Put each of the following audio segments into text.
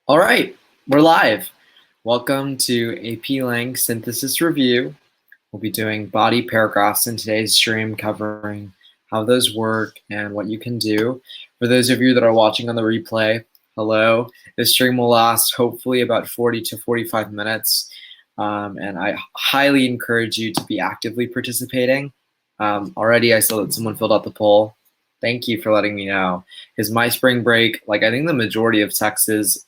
All right, we're live. Welcome to AP Lang Synthesis Review. We'll be doing body paragraphs in today's stream, covering how those work and what you can do. For those of you that are watching on the replay, hello. This stream will last hopefully about 40 to 45 minutes, and I highly encourage you to be actively participating. Already I saw that someone filled out the poll. Thank you for letting me know. Because my spring break, I think the majority of Texas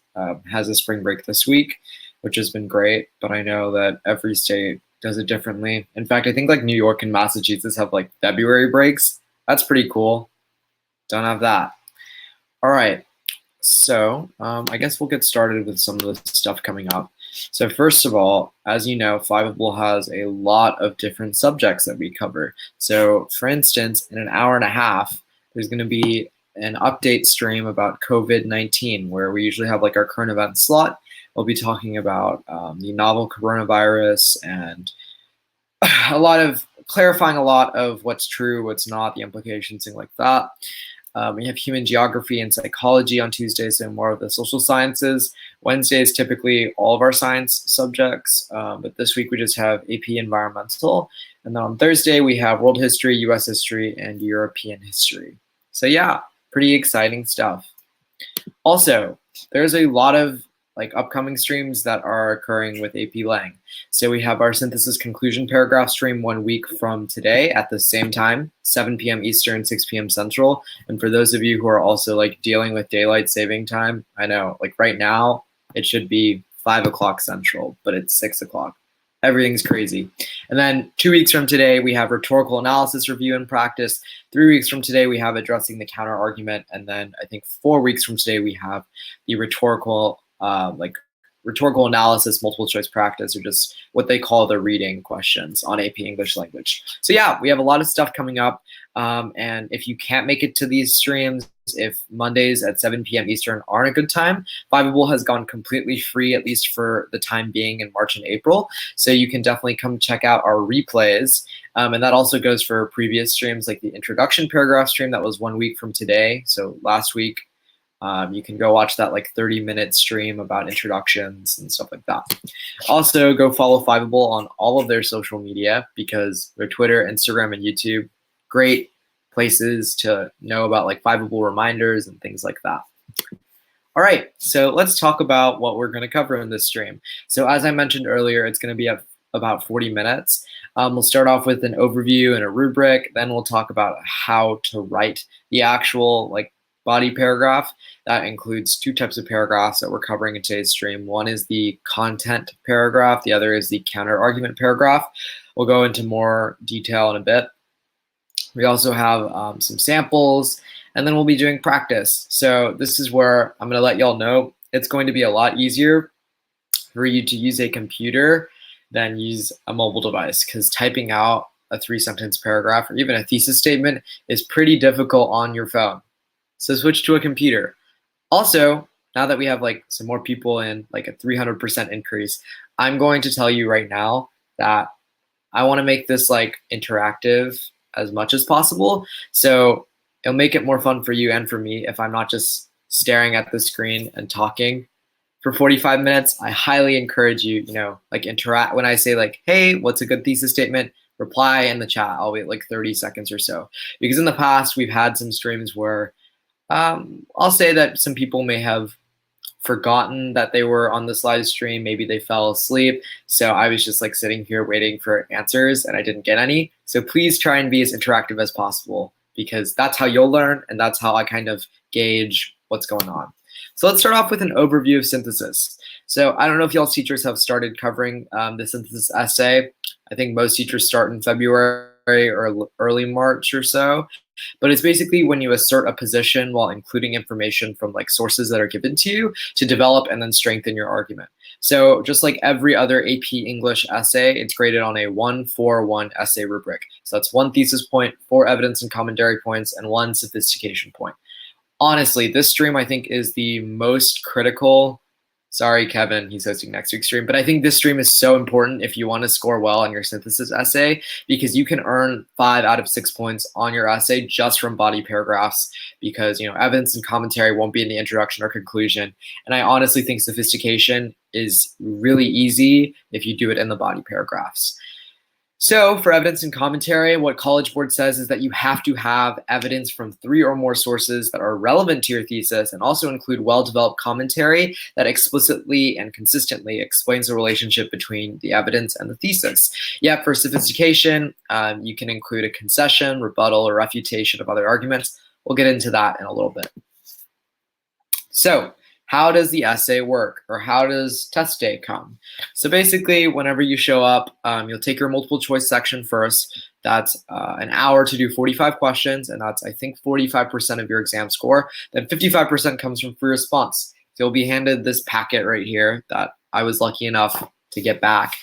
has a spring break this week, which has been great, but I know that every state does it differently. In fact, I think New York and Massachusetts have February breaks. That's pretty cool. Don't have that. All right, so I guess we'll get started with some of the stuff coming up. So first of all, as you know, Fiveable has a lot of different subjects that we cover. So for instance, in an hour and a half, there's going to be an update stream about COVID-19, where we usually have our current events slot. We'll be talking about the novel coronavirus and clarifying a lot of what's true, what's not, the implications, things like that. We have human geography and psychology on Tuesdays, so more of the social sciences. Wednesday is typically all of our science subjects, but this week we just have AP environmental. And then on Thursday, we have world history, US history, and European history. So yeah, pretty exciting stuff. Also, there's a lot of upcoming streams that are occurring with AP Lang. So we have our synthesis conclusion paragraph stream 1 week from today at the same time, 7 p.m. Eastern, 6 p.m. Central. And for those of you who are also dealing with daylight saving time, I know right now it should be 5 o'clock Central, but it's 6 o'clock. Everything's crazy. And then 2 weeks from today, we have rhetorical analysis review and practice. 3 weeks from today, we have addressing the counter argument. And then I think 4 weeks from today, we have the rhetorical analysis, multiple choice practice, or just what they call the reading questions on AP English language. So yeah, we have a lot of stuff coming up. And if you can't make it to these streams, if Mondays at 7 p.m. Eastern aren't a good time, Fiveable has gone completely free, at least for the time being, in March and April. So you can definitely come check out our replays. And that also goes for previous streams, like the introduction paragraph stream that was 1 week from today. So last week, you can go watch that 30-minute stream about introductions and stuff like that. Also, go follow Fiveable on all of their social media, because their Twitter, Instagram, and YouTube, great places to know about Fiveable reminders and things like that. All right, so let's talk about what we're going to cover in this stream. So as I mentioned earlier, it's going to be about 40 minutes. We'll start off with an overview and a rubric. Then we'll talk about how to write the actual body paragraph. That includes 2 types of paragraphs that we're covering in today's stream. One is the content paragraph. The other is the counter-argument paragraph. We'll go into more detail in a bit. We also have some samples, and then we'll be doing practice. So this is where I'm going to let y'all know it's going to be a lot easier for you to use a computer than use a mobile device, because typing out a 3-sentence paragraph or even a thesis statement is pretty difficult on your phone. So switch to a computer. Also, now that we have some more people in a 300% increase, I'm going to tell you right now that I want to make this interactive as much as possible. So it'll make it more fun for you and for me if I'm not just staring at the screen and talking for 45 minutes. I highly encourage you, interact. When I say hey, what's a good thesis statement? Reply in the chat. I'll wait 30 seconds or so. Because in the past, we've had some streams where I'll say that some people may have forgotten that they were on this live stream. Maybe they fell asleep. So I was just sitting here waiting for answers and I didn't get any. So please try and be as interactive as possible, because that's how you'll learn and that's how I kind of gauge what's going on. So let's start off with an overview of synthesis. So I don't know if y'all's teachers have started covering the synthesis essay. I think most teachers start in February or early March or so. But it's basically when you assert a position while including information from sources that are given to you to develop and then strengthen your argument. So just like every other AP English essay, it's graded on a 1-4-1 essay rubric. So that's 1 thesis point, 4 evidence and commentary points, and 1 sophistication point. Honestly, this stream I think is the most critical Sorry, Kevin, he's hosting next week's stream. But I think this stream is so important if you want to score well on your synthesis essay, because you can earn 5 out of 6 points on your essay just from body paragraphs, because evidence and commentary won't be in the introduction or conclusion. And I honestly think sophistication is really easy if you do it in the body paragraphs. So for evidence and commentary, what College Board says is that you have to have evidence from 3 or more sources that are relevant to your thesis, and also include well-developed commentary that explicitly and consistently explains the relationship between the evidence and the thesis. Yet for sophistication, you can include a concession, rebuttal, or refutation of other arguments. We'll get into that in a little bit. So how does the essay work, or how does test day come? So basically, whenever you show up, you'll take your multiple choice section first. That's an hour to do 45 questions, and that's, I think, 45% of your exam score. Then 55% comes from free response. So you'll be handed this packet right here that I was lucky enough to get back.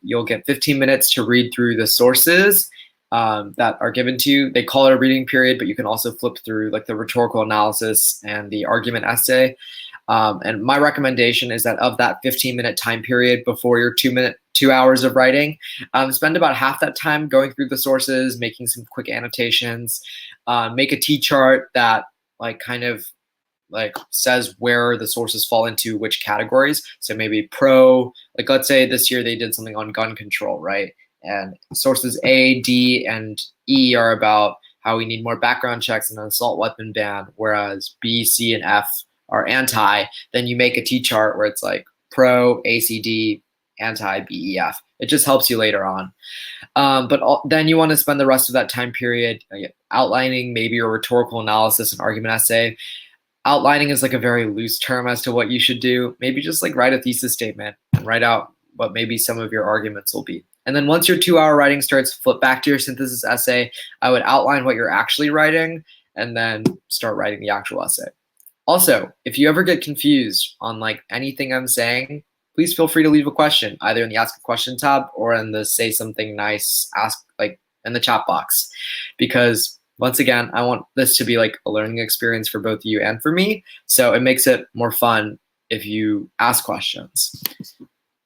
You'll get 15 minutes to read through the sources that are given to you. They call it a reading period, but you can also flip through like the rhetorical analysis and the argument essay. And my recommendation is that of that 15-minute time period before your 2 hours of writing, spend about half that time going through the sources, making some quick annotations, make a T-chart that kind of says where the sources fall into which categories. So maybe pro, let's say this year they did something on gun control, right? And sources A, D, and E are about how we need more background checks and an assault weapon ban, whereas B, C, and F are anti. Then you make a T-chart where it's like pro, ACD, anti, BEF. It just helps you later on. Then you want to spend the rest of that time period outlining maybe your rhetorical analysis and argument essay. Outlining is like a very loose term as to what you should do. Maybe just write a thesis statement and write out what maybe some of your arguments will be. And then once your 2-hour writing starts, flip back to your synthesis essay. I would outline what you're actually writing and then start writing the actual essay. Also, if you ever get confused on anything I'm saying, please feel free to leave a question, either in the Ask a Question tab or in the Say Something Nice ask in the chat box. Because once again, I want this to be a learning experience for both you and for me. So it makes it more fun if you ask questions.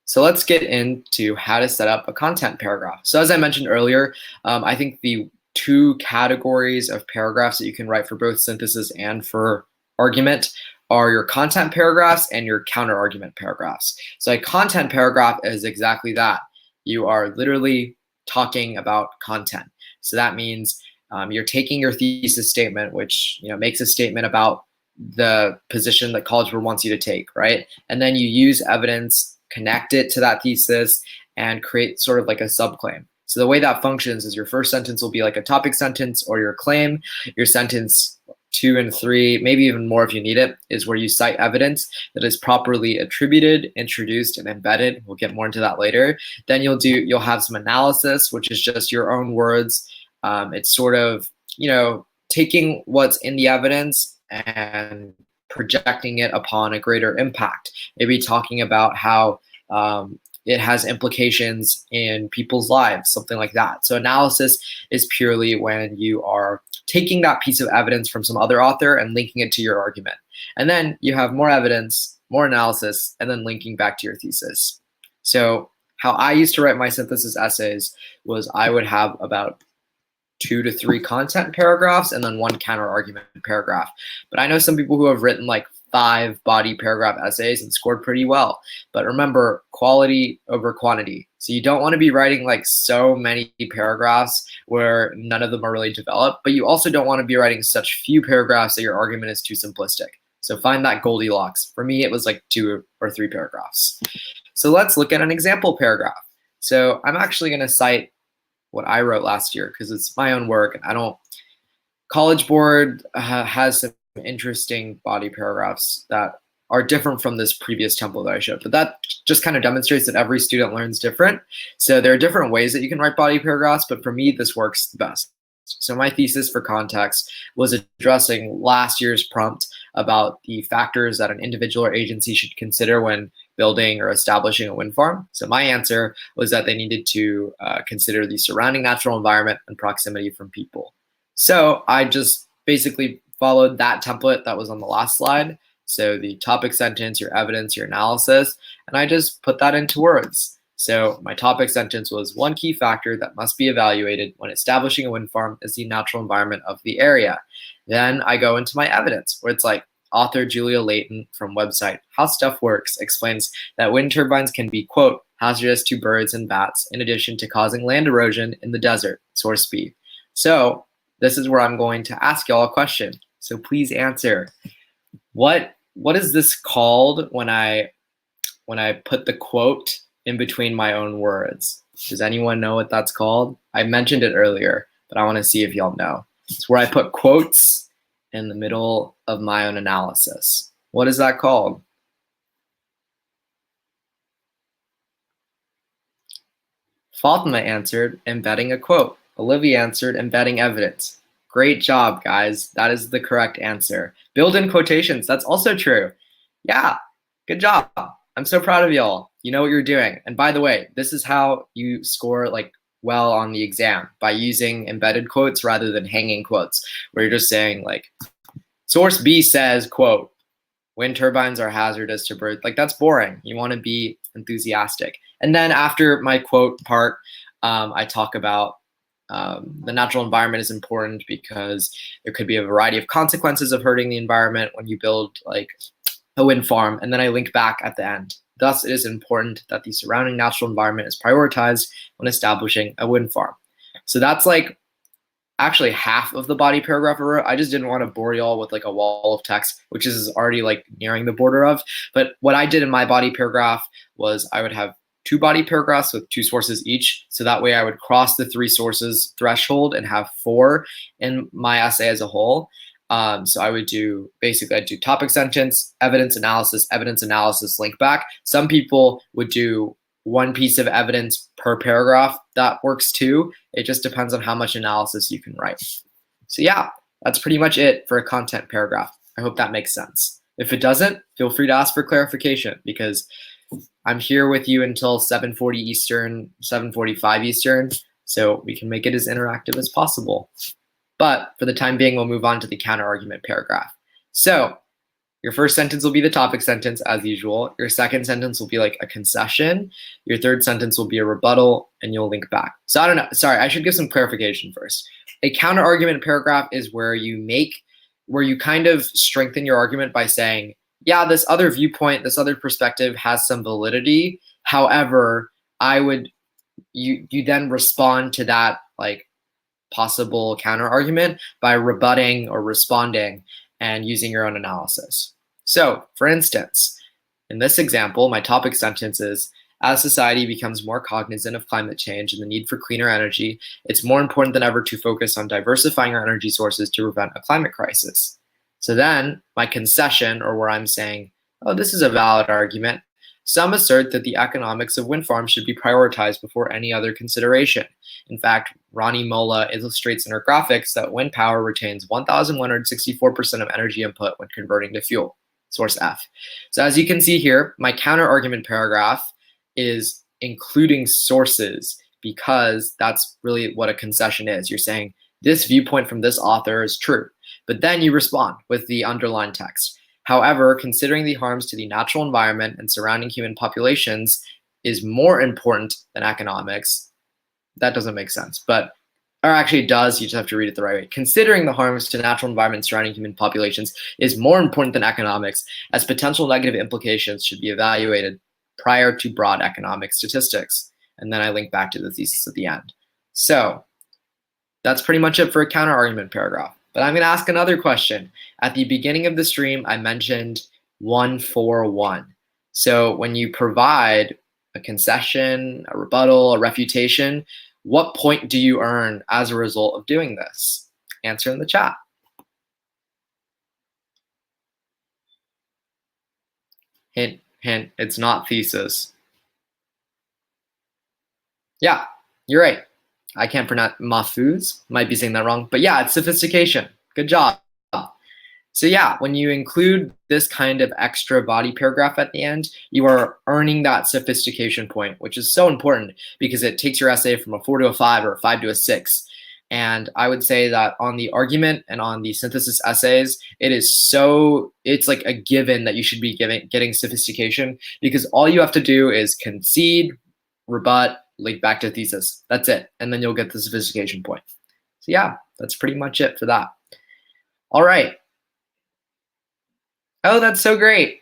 So let's get into how to set up a content paragraph. So as I mentioned earlier, I think the 2 categories of paragraphs that you can write for both synthesis and for argument are your content paragraphs and your counter-argument paragraphs. So a content paragraph is exactly that. You are literally talking about content. So that means you're taking your thesis statement, which makes a statement about the position that College Board wants you to take, right? And then you use evidence, connect it to that thesis, and create sort of a subclaim. So the way that functions is your first sentence will be a topic sentence or your claim. Your sentence 2 and 3, maybe even more if you need it, is where you cite evidence that is properly attributed, introduced, and embedded. We'll get more into that later. Then you'll have some analysis, which is just your own words. It's sort of taking what's in the evidence and projecting it upon a greater impact. Maybe talking about how it has implications in people's lives, something like that. So analysis is purely when you are taking that piece of evidence from some other author and linking it to your argument. And then you have more evidence, more analysis, and then linking back to your thesis. So how I used to write my synthesis essays was I would have about 2 to 3 content paragraphs and then 1 counter-argument paragraph. But I know some people who have written 5 body paragraph essays and scored pretty well. But remember, quality over quantity. So you don't want to be writing so many paragraphs where none of them are really developed, but you also don't want to be writing such few paragraphs that your argument is too simplistic. So find that Goldilocks. For me, it was 2 or 3 paragraphs. So let's look at an example paragraph. So I'm actually going to cite what I wrote last year because it's my own work. And College Board has some interesting body paragraphs that are different from this previous template that I showed. But that just kind of demonstrates that every student learns different. So there are different ways that you can write body paragraphs, but for me, this works the best. So my thesis for context was addressing last year's prompt about the factors that an individual or agency should consider when building or establishing a wind farm. So my answer was that they needed to consider the surrounding natural environment and proximity from people. So I just basically followed that template that was on the last slide. So the topic sentence, your evidence, your analysis, and I just put that into words. So my topic sentence was, one key factor that must be evaluated when establishing a wind farm is the natural environment of the area. Then I go into my evidence, where it's like, author Julia Layton from website How Stuff Works explains that wind turbines can be, quote, hazardous to birds and bats, in addition to causing land erosion in the desert, source B. So this is where I'm going to ask y'all a question. So please answer. What is this called when I put the quote in between my own words? Does anyone know what that's called? I mentioned it earlier, but I want to see if y'all know. It's where I put quotes in the middle of my own analysis. What is that called? Fatima answered, embedding a quote. Olivia answered, embedding evidence. Great job, guys. That is the correct answer. Build-in quotations, that's also true. Yeah, good job. I'm so proud of y'all. You know what you're doing. And by the way, this is how you score well on the exam, by using embedded quotes rather than hanging quotes, where you're just saying source B says, quote, wind turbines are hazardous to birds. That's boring. You want to be enthusiastic. And then after my quote part, I talk about the natural environment is important because there could be a variety of consequences of hurting the environment when you build a wind farm. And then I link back at the end. Thus, it is important that the surrounding natural environment is prioritized when establishing a wind farm. So that's actually half of the body paragraph I wrote. I just didn't want to bore y'all with a wall of text, which is already nearing the border of. But what I did in my body paragraph was I would have 2 body paragraphs with 2 sources each. So that way I would cross the 3 sources threshold and have 4 in my essay as a whole. So I would I'd do topic sentence, evidence analysis, link back. Some people would do 1 piece of evidence per paragraph. That works too. It just depends on how much analysis you can write. So yeah, that's pretty much it for a content paragraph. I hope that makes sense. If it doesn't, feel free to ask for clarification, because I'm here with you until 7:40 Eastern, 7:45 Eastern, so we can make it as interactive as possible. But for the time being, we'll move on to the counterargument paragraph. So your first sentence will be the topic sentence as usual. Your second sentence will be a concession. Your third sentence will be a rebuttal, and you'll link back. So I don't know. Sorry, I should give some clarification first. A counterargument paragraph is where you kind of strengthen your argument by saying, yeah, this other viewpoint, this other perspective has some validity. However, you then respond to that possible counterargument by rebutting or responding and using your own analysis. So, for instance, in this example, my topic sentence is, as society becomes more cognizant of climate change and the need for cleaner energy, it's more important than ever to focus on diversifying our energy sources to prevent a climate crisis. So then my concession, or where I'm saying, oh, this is a valid argument. Some assert that the economics of wind farms should be prioritized before any other consideration. In fact, Ronnie Mola illustrates in her graphics that wind power retains 1,164% of energy input when converting to fuel, source F. So as you can see here, my counter-argument paragraph is including sources, because that's really what a concession is. You're saying this viewpoint from this author is true, but then you respond with the underlined text. However, considering the harms to the natural environment and surrounding human populations is more important than economics. That doesn't make sense, or actually it does, you just have to read it the right way. Considering the harms to natural environment and surrounding human populations is more important than economics, as potential negative implications should be evaluated prior to broad economic statistics. And then I link back to the thesis at the end. So that's pretty much it for a counter-argument paragraph. But I'm going to ask another question. At the beginning of the stream, I mentioned 1-4-1. So when you provide a concession, a rebuttal, a refutation, what point do you earn as a result of doing this? Answer in the chat. Hint, hint, it's not thesis. Yeah, you're right. I can't pronounce Mahfouz, might be saying that wrong, but yeah, it's sophistication. Good job. So yeah, when you include this kind of extra body paragraph at the end, you are earning that sophistication point, which is so important because it takes your essay from a 4 to a 5 or a 5 to a 6. And I would say that on the argument and on the synthesis essays, it's like a given that you should be getting sophistication, because all you have to do is concede, rebut, link back to thesis. That's it. And then you'll get the sophistication point. So yeah, that's pretty much it for that. All right. Oh, that's so great.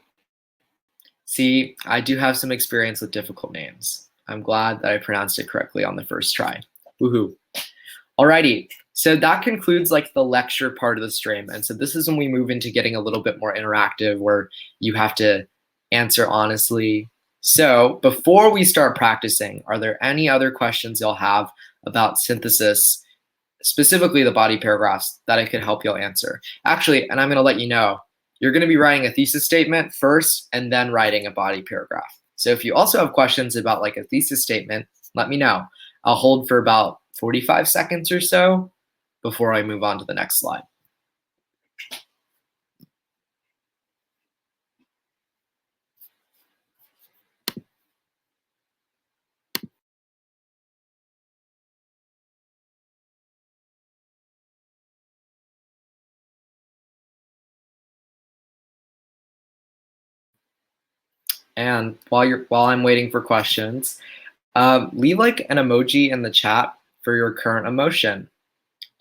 See, I do have some experience with difficult names. I'm glad that I pronounced it correctly on the first try. Woohoo. Alrighty, so that concludes like the lecture part of the stream. And so this is when we move into getting a little bit more interactive, where you have to answer honestly. So before we start practicing, are there any other questions you'll have about synthesis, specifically the body paragraphs, that I could help you'll answer? Actually, and I'm gonna let you know, you're gonna be writing a thesis statement first and then writing a body paragraph. So if you also have questions about like a thesis statement, let me know. I'll hold for about 45 seconds or so before I move on to the next slide. And while I'm waiting for questions, leave like an emoji in the chat for your current emotion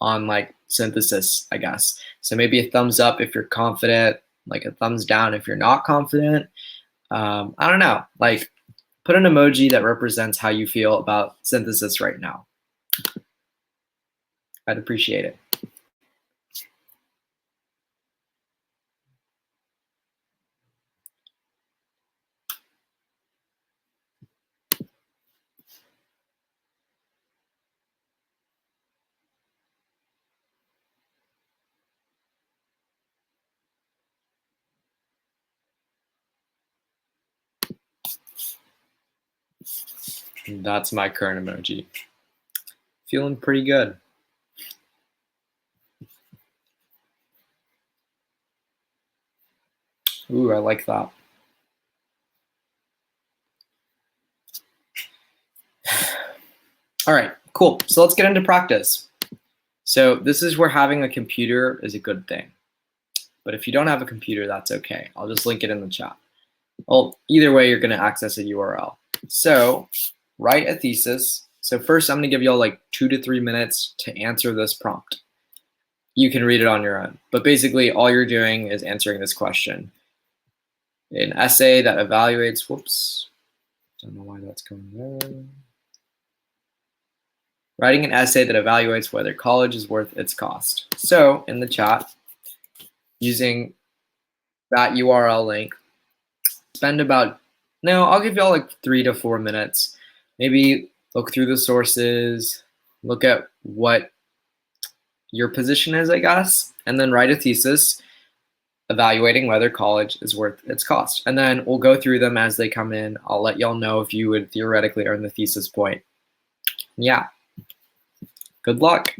on like synthesis, I guess. So maybe a thumbs up if you're confident, like a thumbs down if you're not confident. I don't know, like put an emoji that represents how you feel about synthesis right now. I'd appreciate it. And that's my current emoji. Feeling pretty good. Ooh, I like that. All right, cool. So let's get into practice. So this is where having a computer is a good thing. But if you don't have a computer, that's okay. I'll just link it in the chat. Well, either way, you're going to access a URL. So write a thesis. So first, I'm going to give you all like 2 to 3 minutes to answer this prompt. You can read it on your own. But basically, all you're doing is answering this question. An essay that evaluates, whoops, don't know why that's going there. Writing an essay that evaluates whether college is worth its cost. So in the chat, using that URL link, spend about, no, I'll give y'all like 3 to 4 minutes. Maybe look through the sources, look at what your position is, I guess, and then write a thesis evaluating whether college is worth its cost. And then we'll go through them as they come in. I'll let y'all know if you would theoretically earn the thesis point. Yeah. Good luck.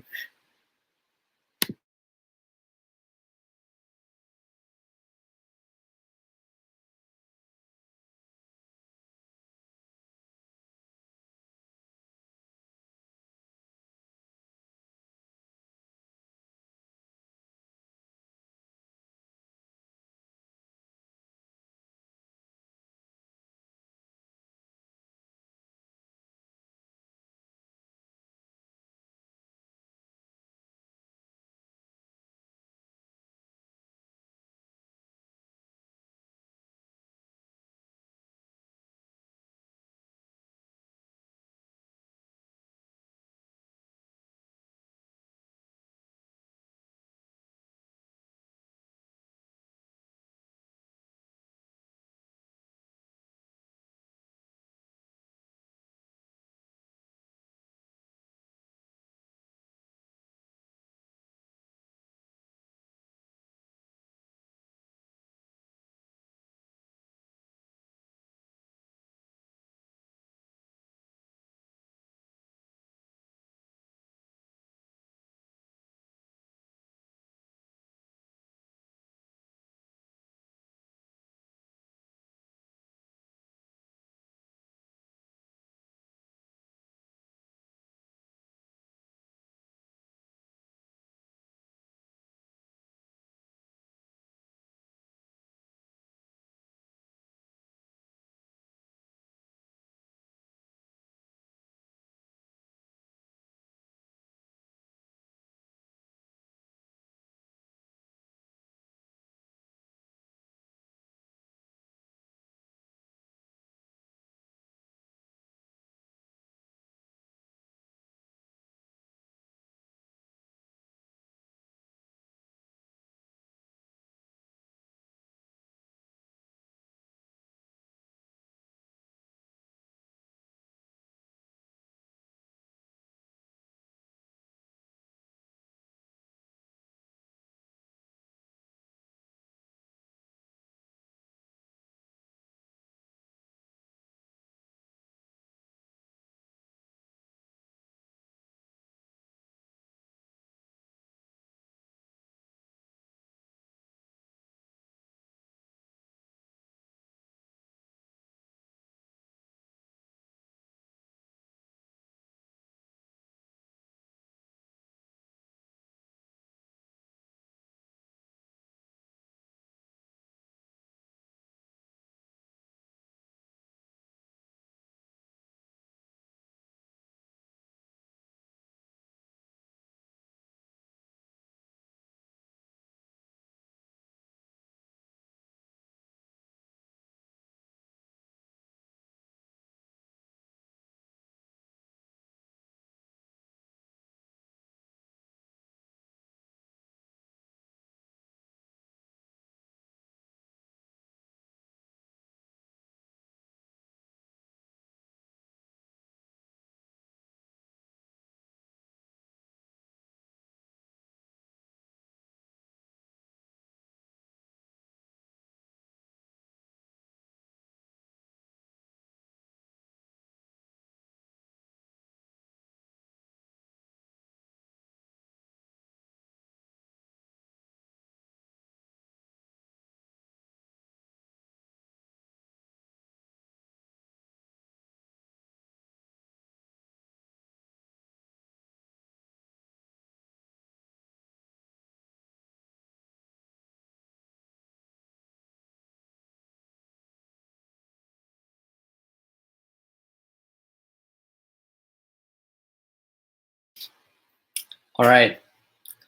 All right,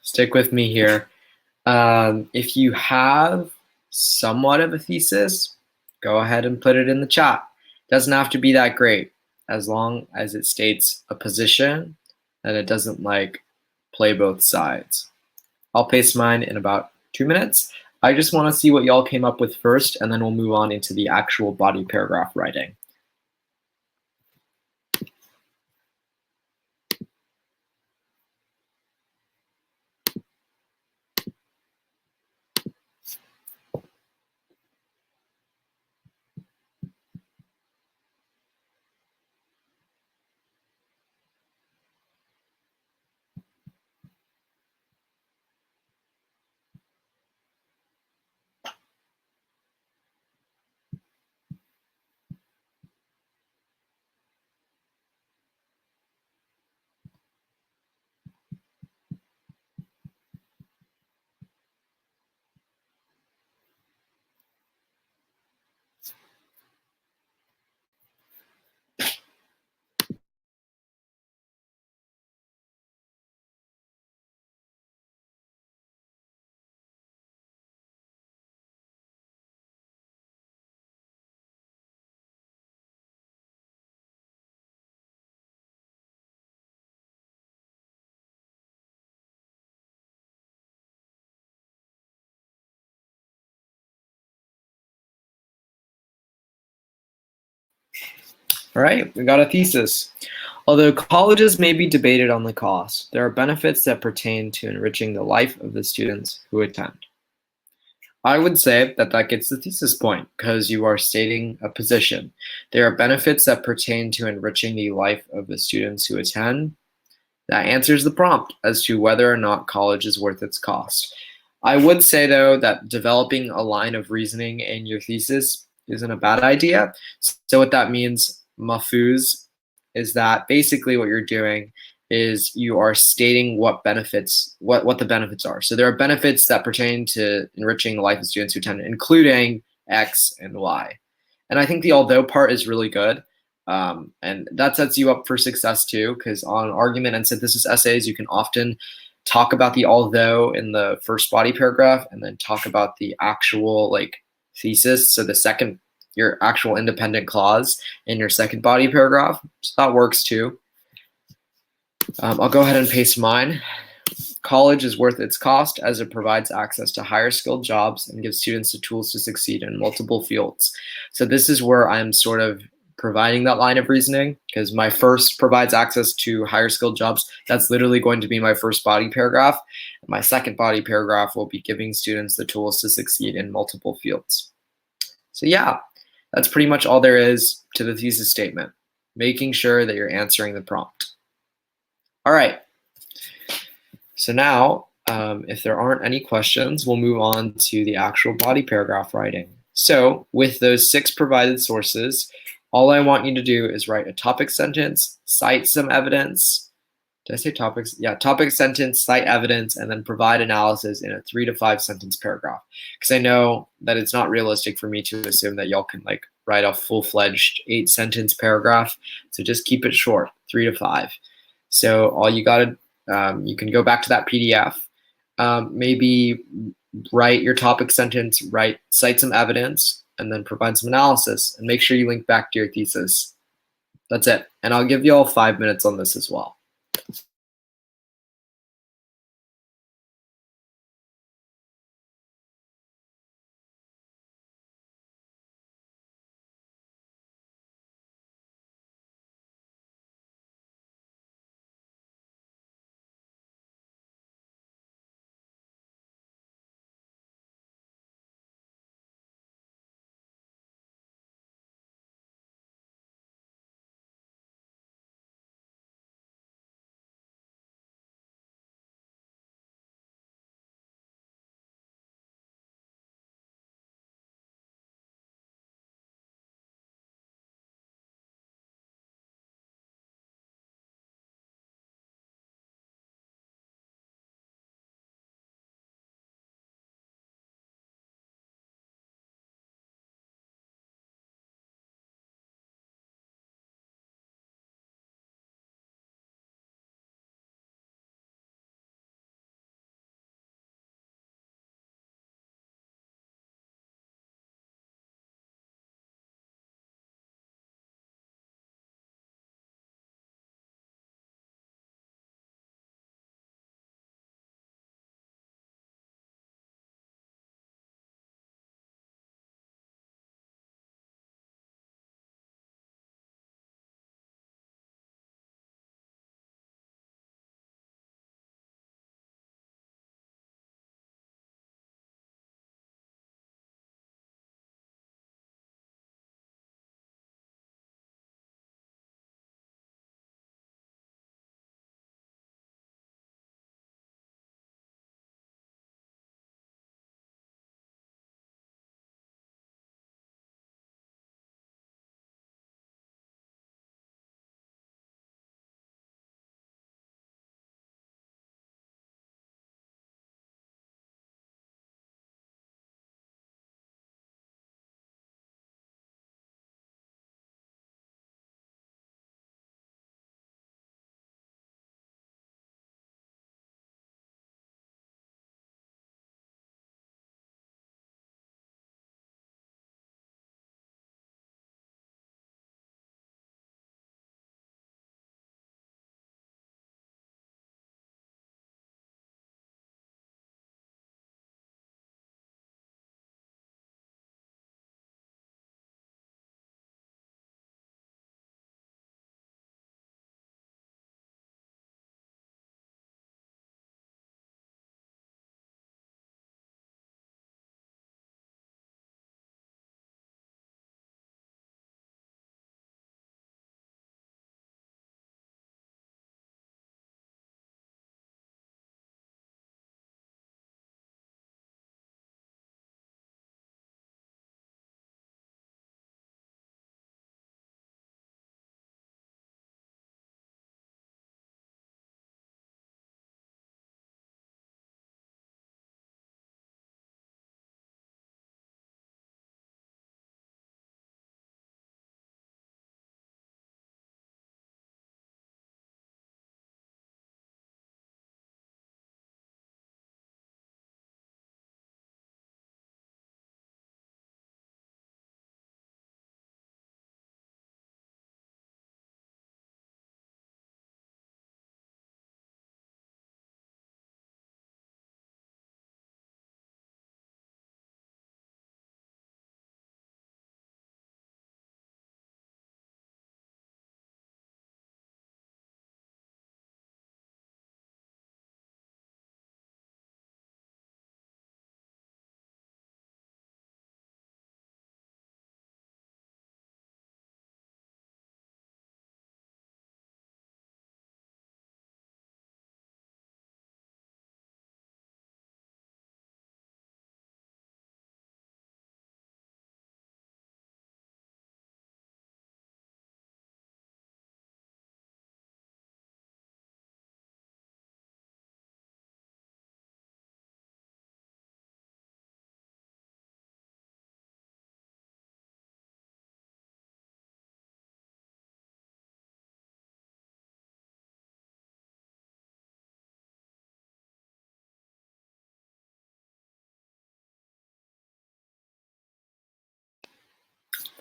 stick with me here. If you have somewhat of a thesis, go ahead and put it in the chat. Doesn't have to be that great, as long as it states a position and it doesn't like play both sides. I'll paste mine in about 2 minutes. I just want to see what y'all came up with first, and then we'll move on into the actual body paragraph writing. All right, we got a thesis. Although colleges may be debated on the cost, there are benefits that pertain to enriching the life of the students who attend. I would say that that gets the thesis point because you are stating a position. There are benefits that pertain to enriching the life of the students who attend. That answers the prompt as to whether or not college is worth its cost. I would say, though, that developing a line of reasoning in your thesis isn't a bad idea. So what that means, Mafuz, is that basically what you're doing is you are stating what benefits, what the benefits are. So there are benefits that pertain to enriching the life of students who attend, including X and Y. And I think the although part is really good. And that sets you up for success too, because on argument and synthesis essays, you can often talk about the although in the first body paragraph and then talk about the actual like thesis. So the second, your actual independent clause in your second body paragraph. So that works too. I'll go ahead and paste mine. College is worth its cost as it provides access to higher skilled jobs and gives students the tools to succeed in multiple fields. So this is where I'm sort of providing that line of reasoning, because my first provides access to higher skilled jobs. That's literally going to be my first body paragraph. My second body paragraph will be giving students the tools to succeed in multiple fields. So yeah, that's pretty much all there is to the thesis statement, making sure that you're answering the prompt. All right. So now, if there aren't any questions, we'll move on to the actual body paragraph writing. So with those 6 provided sources, all I want you to do is write a topic sentence, cite some evidence. Did I say topics? Yeah, topic sentence, cite evidence, and then provide analysis in a 3 to 5 sentence paragraph. Because I know that it's not realistic for me to assume that y'all can like write a full-fledged 8-sentence paragraph. So just keep it short, 3 to 5. So all you gotta, you can go back to that PDF, maybe write your topic sentence, cite some evidence, and then provide some analysis, and make sure you link back to your thesis. That's it. And I'll give you all 5 minutes on this as well.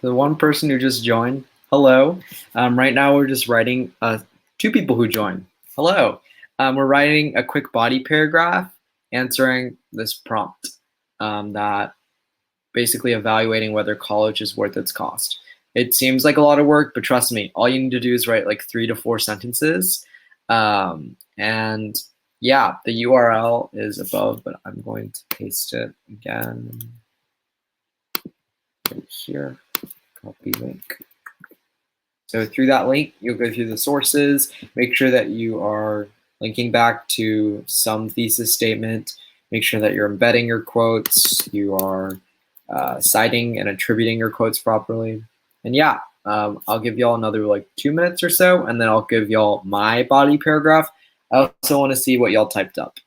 The one person who just joined, hello. Right now we're just writing, 2 people who joined, hello. We're writing a quick body paragraph answering this prompt that basically evaluating whether college is worth its cost. It seems like a lot of work, but trust me, all you need to do is write like 3 to 4 sentences. And yeah, the URL is above, but I'm going to paste it again right here. Copy link. So through that link, you'll go through the sources, make sure that you are linking back to some thesis statement, make sure that you're embedding your quotes, you are citing and attributing your quotes properly. And yeah, I'll give y'all another like 2 minutes or so, and then I'll give y'all my body paragraph. I also want to see what y'all typed up.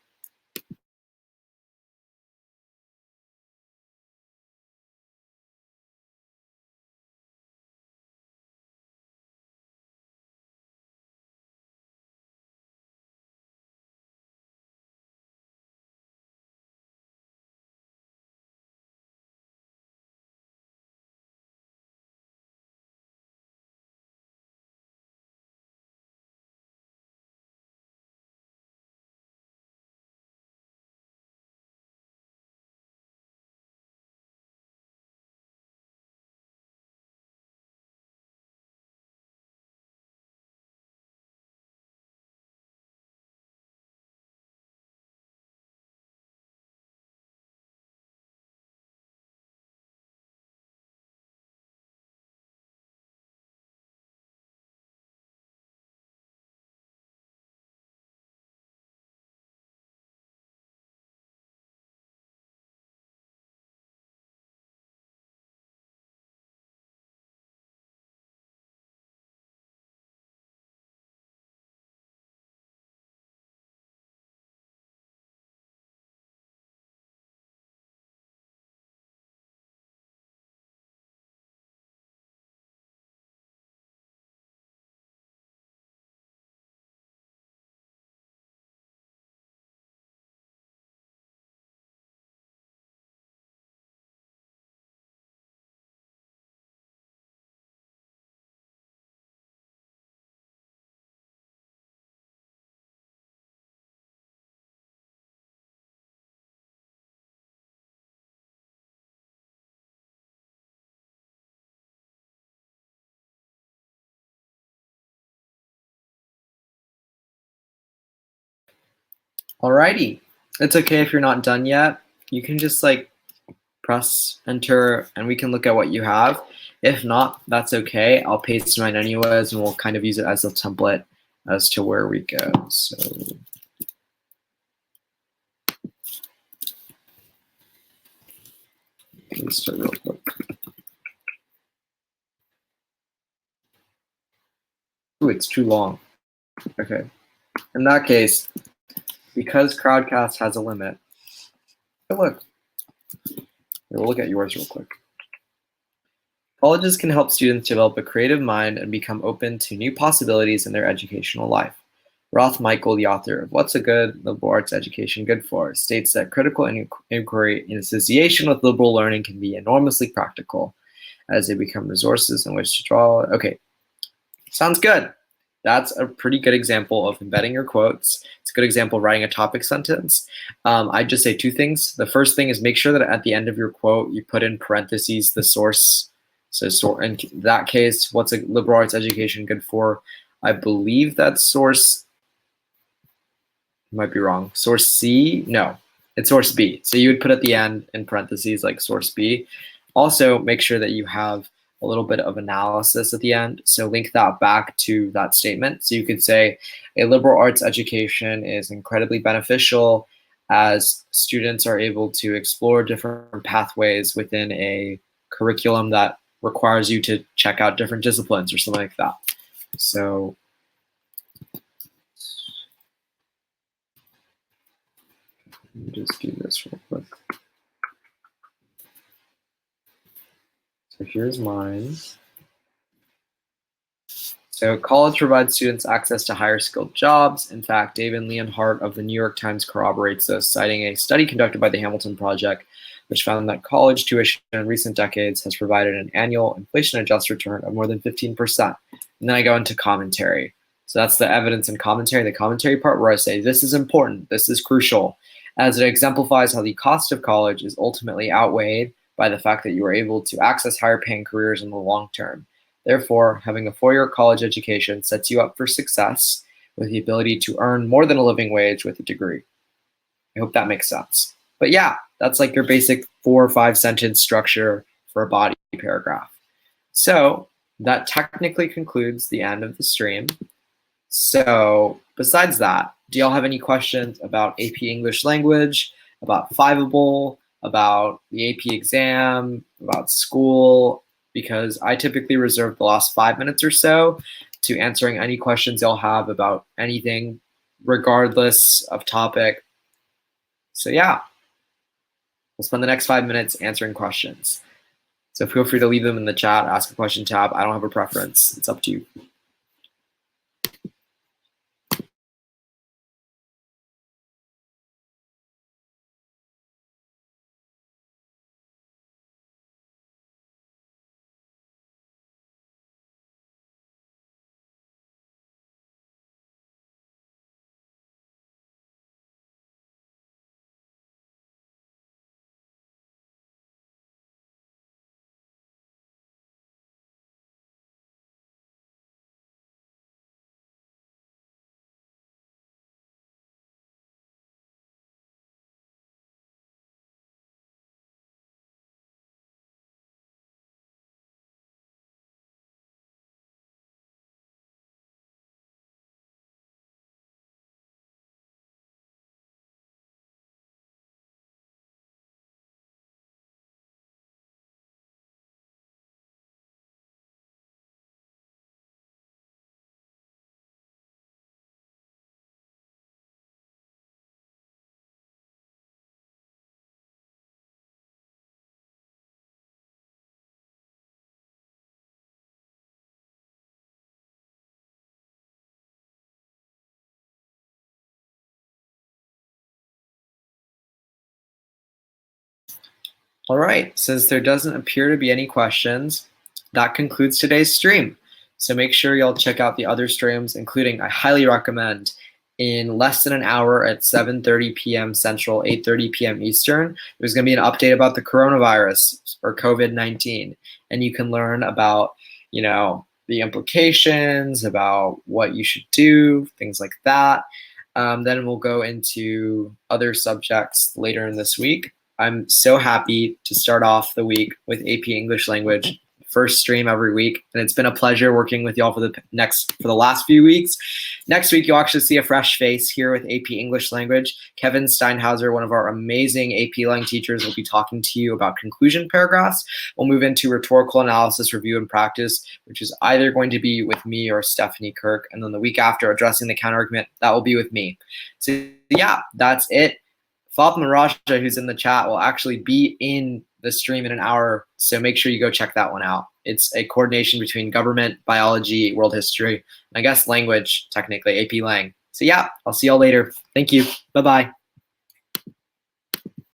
Alrighty, it's okay if you're not done yet. You can just like press enter and we can look at what you have. If not, that's okay. I'll paste mine anyways and we'll kind of use it as a template as to where we go. So paste it real quick. Ooh, it's too long. Okay. In that case, because Crowdcast has a limit, oh look. Here, we'll look at yours real quick. Colleges can help students develop a creative mind and become open to new possibilities in their educational life. Roth Michael, the author of What's a Good Liberal Arts Education Good For, states that critical inquiry in association with liberal learning can be enormously practical as they become resources in which to draw. Okay, sounds good. That's a pretty good example of embedding your quotes. It's a good example of writing a topic sentence. I'd just say 2 things. The first thing is make sure that at the end of your quote, you put in parentheses the source. So in that case, what's a liberal arts education good for? I believe that's source, might be wrong. Source C? No, it's source B. So you would put at the end in parentheses like source B. Also, make sure that you have a little bit of analysis at the end. So link that back to that statement. So you could say a liberal arts education is incredibly beneficial as students are able to explore different pathways within a curriculum that requires you to check out different disciplines or something like that. So let me just do this real quick. So here's mine. So college provides students access to higher skilled jobs. In fact, David Leonhardt of the New York Times corroborates this, citing a study conducted by the Hamilton Project which found that college tuition in recent decades has provided an annual inflation-adjusted return of more than 15%. And then I go into commentary. So that's the evidence and commentary, the commentary part where I say, this is important, this is crucial, as it exemplifies how the cost of college is ultimately outweighed by the fact that you are able to access higher paying careers in the long term. Therefore, having a 4-year college education sets you up for success with the ability to earn more than a living wage with a degree. I hope that makes sense. But yeah, that's like your basic 4 or 5 sentence structure for a body paragraph. So that technically concludes the end of the stream. So besides that, do y'all have any questions about AP English Language, about Fiveable, about the AP exam, about school? Because I typically reserve the last 5 minutes or so to answering any questions y'all have about anything, regardless of topic. So yeah, we'll spend the next 5 minutes answering questions. So feel free to leave them in the chat, ask a question tab. I don't have a preference. It's up to you. All right, since there doesn't appear to be any questions, that concludes today's stream. So make sure y'all check out the other streams, including, I highly recommend, in less than an hour at 7:30 p.m. Central, 8:30 p.m. Eastern, there's going to be an update about the coronavirus or COVID-19, and you can learn about, the implications, about what you should do, things like that. Then we'll go into other subjects later in this week. I'm so happy to start off the week with AP English Language, first stream every week, and it's been a pleasure working with y'all for the last few weeks. Next week, you'll actually see a fresh face here with AP English Language. Kevin Steinhauser, one of our amazing AP Lang teachers, will be talking to you about conclusion paragraphs. We'll move into rhetorical analysis, review, and practice, which is either going to be with me or Stephanie Kirk, and then the week after, addressing the counterargument, that will be with me. So yeah, that's it. Fatma Raja, who's in the chat, will actually be in the stream in an hour, so make sure you go check that one out. It's a coordination between government, biology, world history, and I guess language, technically, AP Lang. So yeah, I'll see y'all later. Thank you. Bye-bye.